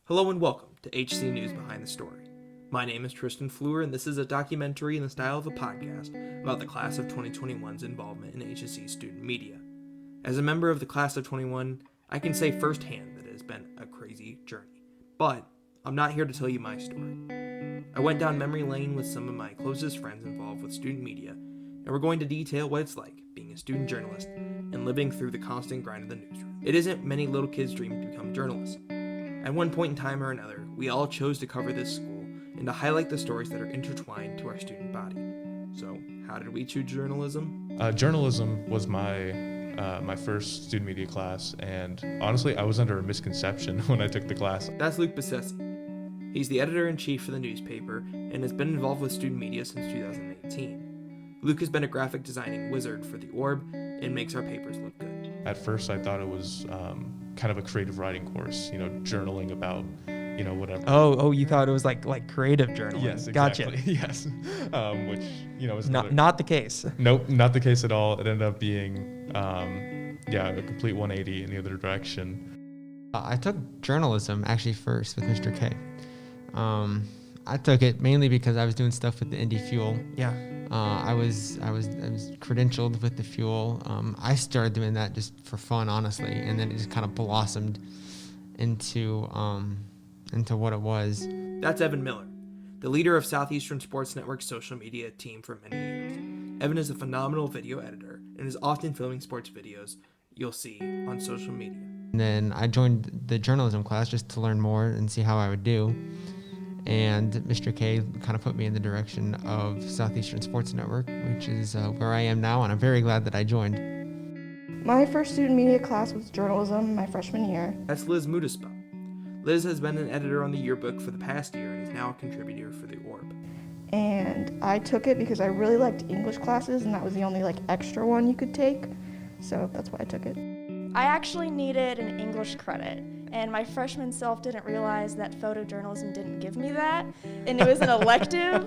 Hello and welcome to HC News Behind the Story. My name is Tristan Fluhr, and this is a documentary in the style of a podcast about the class of 2021's involvement in HSE student media. As a member of the class of 21, I can say firsthand that it has been a crazy journey. But I'm not here to tell you my story. I went down memory lane with some of my closest friends involved with student media, and we're going to detail what it's like being a student journalist and living through the constant grind of the newsroom. It isn't many little kids' dream to become journalists. At one point in time or another, we all chose to cover this school and to highlight the stories that are intertwined to our student body. So, how did we choose journalism? Journalism was my first student media class, and honestly, I was under a misconception when I took the class. That's Luke Bisesi. He's the editor-in-chief for the newspaper and has been involved with student media since 2018. Luke has been a graphic designing wizard for the Orb and makes our papers look good. At first, I thought it was kind of a creative writing course, journaling about, whatever. Oh, you thought it was like creative journaling. Yes, exactly. Gotcha. Yes. Which, is not the case. Nope, not the case at all. It ended up being, a complete 180 in the other direction. I took journalism actually first with Mr. K. I took it mainly because I was doing stuff with the Indy Fuel. Yeah. I was credentialed with the Fuel. I started doing that just for fun, honestly, and then it just kind of blossomed into what it was. That's Evan Miller, the leader of Southeastern Sports Network's social media team for many years. Evan is a phenomenal video editor and is often filming sports videos you'll see on social media. And then I joined the journalism class just to learn more and see how I would do. And Mr. K kind of put me in the direction of Southeastern Sports Network, which is where I am now, and I'm very glad that I joined. My first student media class was journalism my freshman year. That's Liz Moodispaugh. Liz has been an editor on the yearbook for the past year and is now a contributor for the Orb. And I took it because I really liked English classes, and that was the only extra one you could take. So that's why I took it. I actually needed an English credit, and my freshman self didn't realize that photojournalism didn't give me that, and it was an elective.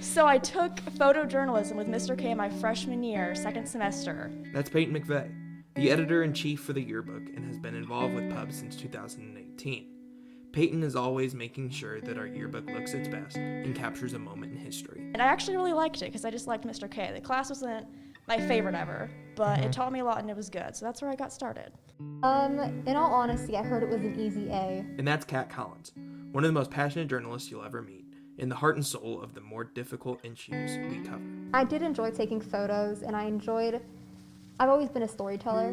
So I took photojournalism with Mr. K my freshman year, second semester. That's Peyton McVeigh, the editor-in-chief for the yearbook and has been involved with Pub since 2018. Peyton is always making sure that our yearbook looks its best and captures a moment in history. And I actually really liked it because I just liked Mr. K. The class wasn't my favorite ever, but it taught me a lot and it was good, so that's where I got started. In all honesty, I heard it was an easy A. And that's Kat Collins, one of the most passionate journalists you'll ever meet, and the heart and soul of the more difficult issues we cover. I did enjoy taking photos, and I've always been a storyteller.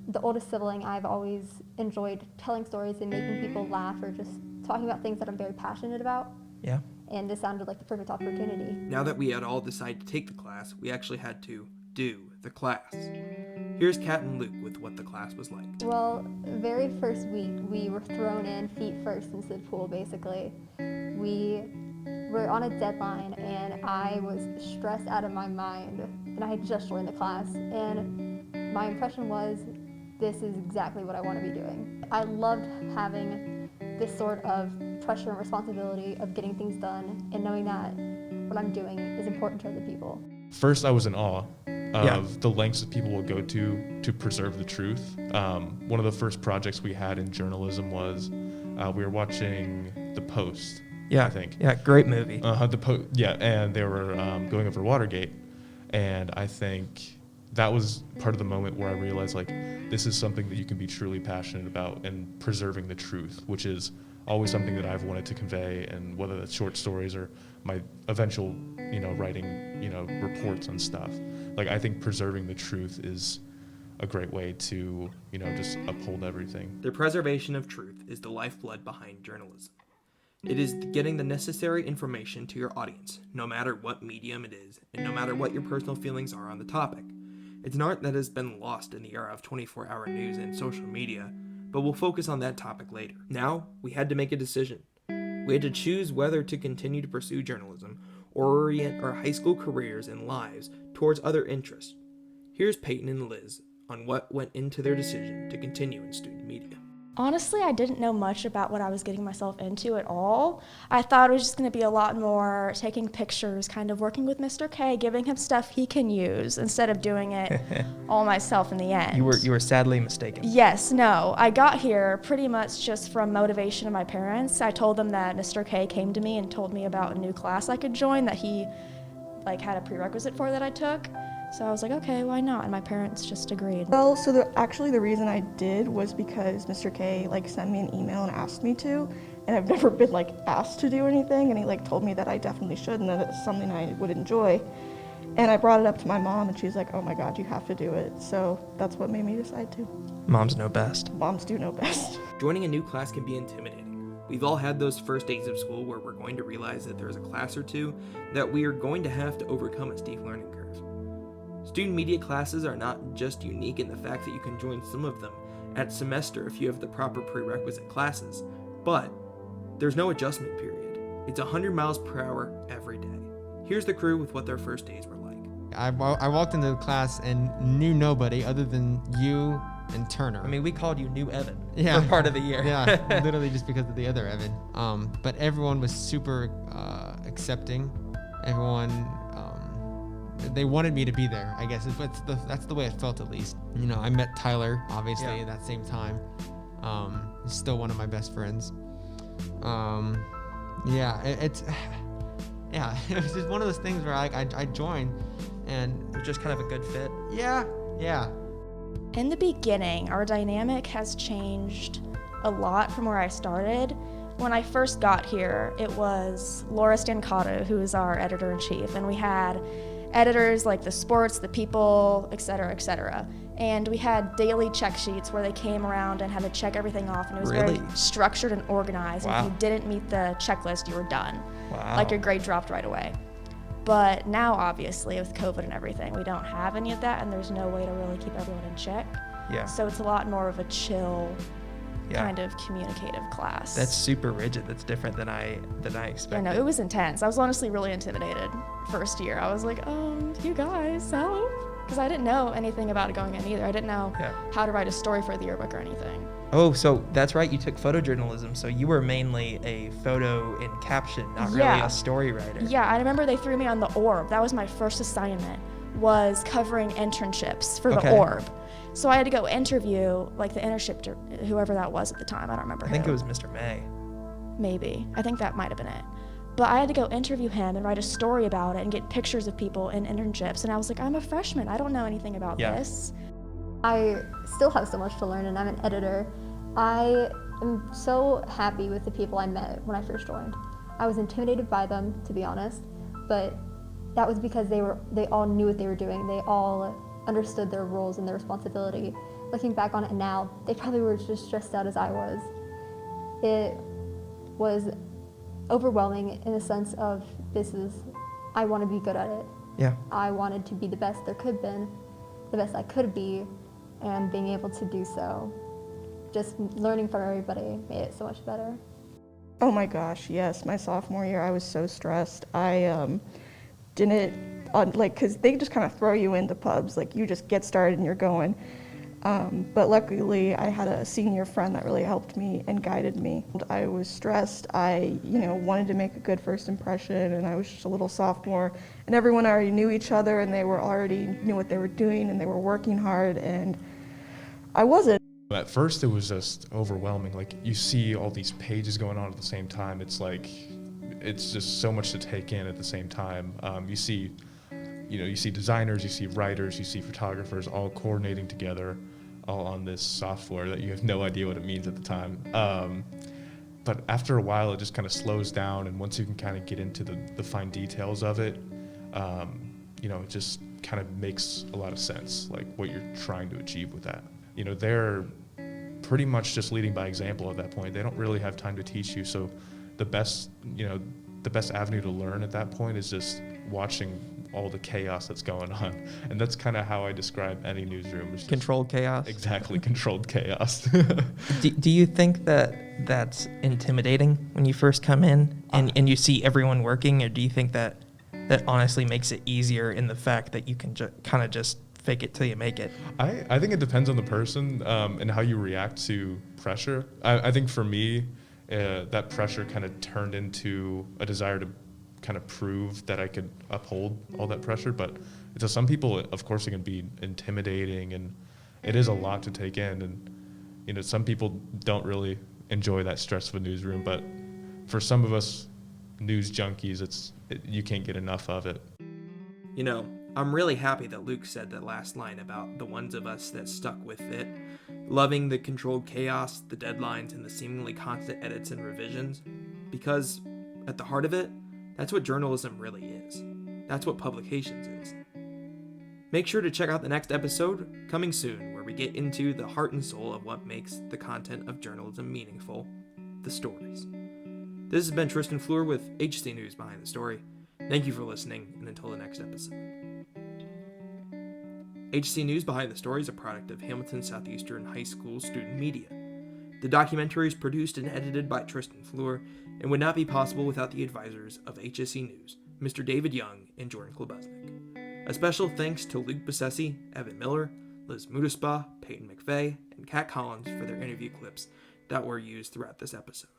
The oldest sibling, I've always enjoyed telling stories and making people laugh or just talking about things that I'm very passionate about. Yeah. And this sounded like the perfect opportunity. Now that we had all decided to take the class, we actually had to do the class. Here's Kat and Luke with what the class was like. Well, very first week, we were thrown in feet first into the pool, basically. We were on a deadline, and I was stressed out of my mind, and I had just joined the class, and my impression was, this is exactly what I want to be doing. I loved having this sort of pressure and responsibility of getting things done and knowing that what I'm doing is important to other people. First, I was in awe of the lengths that people will go to preserve the truth. One of the first projects we had in journalism was we were watching The Post, Yeah. I think. Yeah, great movie. And they were going over Watergate, and I think that was part of the moment where I realized, this is something that you can be truly passionate about, and preserving the truth, which is always something that I've wanted to convey, and whether that's short stories or my eventual, writing, reports and stuff. I think preserving the truth is a great way to, just uphold everything. The preservation of truth is the lifeblood behind journalism. It is getting the necessary information to your audience, no matter what medium it is, and no matter what your personal feelings are on the topic. It's an art that has been lost in the era of 24-hour news and social media, but we'll focus on that topic later. Now, we had to make a decision. We had to choose whether to continue to pursue journalism or orient our high school careers and lives towards other interests. Here's Peyton and Liz on what went into their decision to continue in student media. Honestly, I didn't know much about what I was getting myself into at all. I thought it was just going to be a lot more taking pictures, kind of working with Mr. K, giving him stuff he can use instead of doing it all myself in the end. You were sadly mistaken. Yes, no. I got here pretty much just from motivation of my parents. I told them that Mr. K came to me and told me about a new class I could join that he had a prerequisite for that I took. So I was like, okay, why not? And my parents just agreed. Well, so the reason I did was because Mr. K sent me an email and asked me to, and I've never been asked to do anything, and he told me that I definitely should and that it's something I would enjoy. And I brought it up to my mom, and she's like, oh my God, you have to do it. So that's what made me decide to. Moms know best. Moms do know best. Joining a new class can be intimidating. We've all had those first days of school where we're going to realize that there's a class or two that we are going to have to overcome a steep learning curve. Student media classes are not just unique in the fact that you can join some of them at semester if you have the proper prerequisite classes, but there's no adjustment period. It's 100 miles per hour every day. Here's the crew with what their first days were like. I walked into the class and knew nobody other than you and Turner. I mean, we called you New Evan Yeah. for part of the year. Yeah, literally just because of the other Evan. But everyone was super accepting. Everyone, they wanted me to be there, I guess. That's the way it felt, at least. I met Tyler, obviously, at that same time. He's still one of my best friends. It was just one of those things where I joined, and It was just kind of a good fit. yeah. In the beginning, our dynamic has changed a lot from where I started. When I first got here, it was Laura Stancato, who is our editor-in-chief, and we had editors like the sports, the people, et cetera, et cetera. And we had daily check sheets where they came around and had to check everything off, and it was Really? very structured and organized. Wow. And if you didn't meet the checklist, you were done. Wow. Your grade dropped right away. But now, obviously, with COVID and everything, we don't have any of that, and there's no way to really keep everyone in check. Yeah. So it's a lot more of a chill, Yeah. kind of communicative class. That's super rigid. That's different than I Yeah, expected. no, it was intense. I was honestly really intimidated first year. I was like, you guys, help. Because I didn't know anything about it going in either. I didn't know Yeah. how to write a story for the yearbook or anything. Oh, so that's right. You took photojournalism, so you were mainly a photo and caption, not really Yeah. a story writer. Yeah, I remember they threw me on the Orb. That was my first assignment, was covering internships for Okay. the Orb. So I had to go interview the internship, whoever that was at the time. I don't remember I think who. it was Mr. May. Maybe. I think that might have been it. But I had to go interview him and write a story about it and get pictures of people in internships. And I was like, I'm a freshman. I don't know anything about Yeah. this. I still have so much to learn, and I'm an editor. I am so happy with the people I met when I first joined. I was intimidated by them, to be honest, but that was because they all knew what they were doing. They all understood their roles and their responsibility. Looking back on it now, they probably were just stressed out as I was. It was overwhelming in the sense of I want to be good at it. Yeah. I wanted to be the best there could been, the best I could be, and being able to do so. Just learning from everybody made it so much better. Oh my gosh, yes. My sophomore year, I was so stressed. I didn't, because they just kind of throw you into pubs. You just get started and you're going. But luckily, I had a senior friend that really helped me and guided me. I was stressed. I, wanted to make a good first impression, and I was just a little sophomore. And everyone already knew each other, and they already knew what they were doing, and they were working hard, and I wasn't. At first, it was just overwhelming. You see all these pages going on at the same time. It's just so much to take in at the same time. You see designers, you see writers, you see photographers all coordinating together, all on this software that you have no idea what it means at the time. But after a while, it just kind of slows down, and once you can kind of get into the fine details of it, it just kind of makes a lot of sense, what you're trying to achieve with that. They're pretty much just leading by example at that point. They don't really have time to teach you, so the best avenue to learn at that point is just watching all the chaos that's going on. And that's kind of how I describe any newsroom. It's just Controlled chaos. Exactly, controlled chaos. Do you think that that's intimidating when you first come in and you see everyone working, or do you think that honestly makes it easier in the fact that you can kind of just fake it till you make it? I think it depends on the person and how you react to pressure. I think for me, that pressure kind of turned into a desire to kind of prove that I could uphold all that pressure. But to some people, of course, it can be intimidating, and it is a lot to take in. And some people don't really enjoy that stress of a newsroom, but for some of us news junkies, you can't get enough of it. I'm really happy that Luke said that last line about the ones of us that stuck with it, loving the controlled chaos, the deadlines, and the seemingly constant edits and revisions, because at the heart of it, that's what journalism really is. That's what publications is. Make sure to check out the next episode, coming soon, where we get into the heart and soul of what makes the content of journalism meaningful, the stories. This has been Tristan Fluhr with HSE News Behind the Story. Thank you for listening, and until the next episode. HSE News Behind the Story is a product of Hamilton Southeastern High School Student Media. The documentary is produced and edited by Tristan Fluhr and would not be possible without the advisors of HSE News, Mr. David Young and Jordan Klobusnik. A special thanks to Luke Bisesi, Evan Miller, Liz Moodispaugh, Peyton McVeigh, and Kat Collins for their interview clips that were used throughout this episode.